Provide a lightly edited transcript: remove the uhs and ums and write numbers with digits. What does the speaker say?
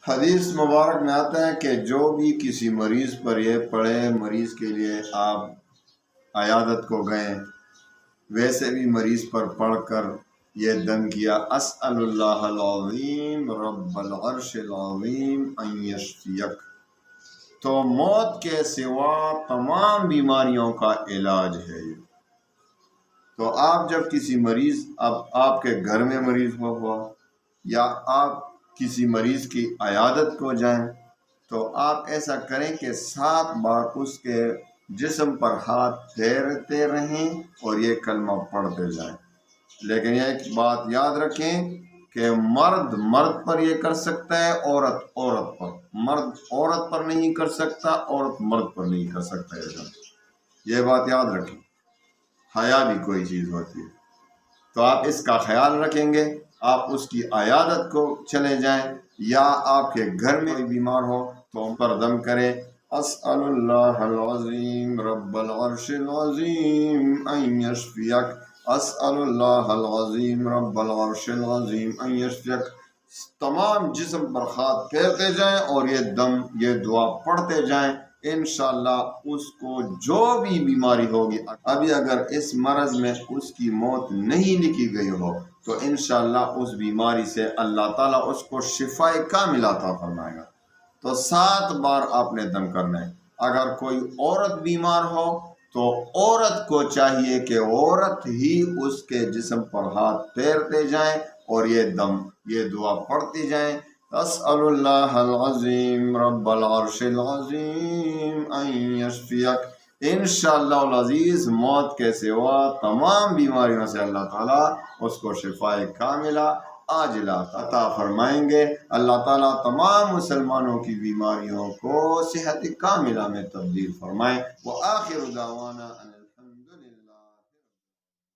حدیث مبارک میں آتا ہے کہ جو بھی کسی مریض پر یہ پڑھے، مریض کے لیے آپ عیادت کو گئے، ویسے بھی مریض پر پڑھ کر یہ دم کیا، اسأل اللہ العظیم رب العرش العظیم ان یشفیک، تو موت کے سوا تمام بیماریوں کا علاج ہے یہ۔ تو آپ جب کسی مریض، اب آپ کے گھر میں مریض ہوا یا آپ کسی مریض کی عیادت کو جائیں، تو آپ ایسا کریں کہ 7 بار اس کے جسم پر ہاتھ پھیرتے رہیں اور یہ کلمہ پڑھتے جائیں۔ لیکن ایک بات یاد رکھیں کہ مرد مرد پر یہ کر سکتا ہے، عورت عورت پر، مرد عورت پر نہیں کر سکتا، عورت مرد پر نہیں کر سکتا ہے۔ یہ بات یاد رکھیں، حیا بھی کوئی چیز ہوتی ہے، تو آپ اس کا خیال رکھیں گے۔ آپ اس کی عیادت کو چلے جائیں یا آپ کے گھر میں کوئی بیمار ہو تو ان پر دم کریں، اسأل اللہ العظیم رب العرش العظیم ان یشفیک، اسأل اللہ العظیم رب العرش العظیم ان یشفیک۔ تمام جسم پر ہاتھ پھیرتے جائیں اور یہ دم، یہ دعا پڑھتے جائیں، انشاءاللہ اس کو جو بھی بیماری ہوگی، ابھی اگر اس مرض میں اس کی موت نہیں لکھی گئی ہو تو انشاءاللہ اس بیماری سے اللہ تعالیٰ اس کو شفا کاملہ عطا فرمائے گا۔ تو 7 بار آپ نے دم کرنا ہے۔ اگر کوئی عورت بیمار ہو تو عورت کو چاہیے کہ عورت ہی اس کے جسم پر ہاتھ پھیرتے جائیں اور یہ دم، یہ دعا پڑھتی جائیں، اسأل اللہ العظیم رب العرش العظیم ان یشفیک۔ انشاءاللہ العزیز موت کے سوا تمام بیماریوں سے اللہ تعالیٰ اس کو شفائے کاملہ عاجلہ عطا فرمائیں گے۔ اللہ تعالیٰ تمام مسلمانوں کی بیماریوں کو صحت کاملہ میں تبدیل فرمائیں۔ وآخر دعوانا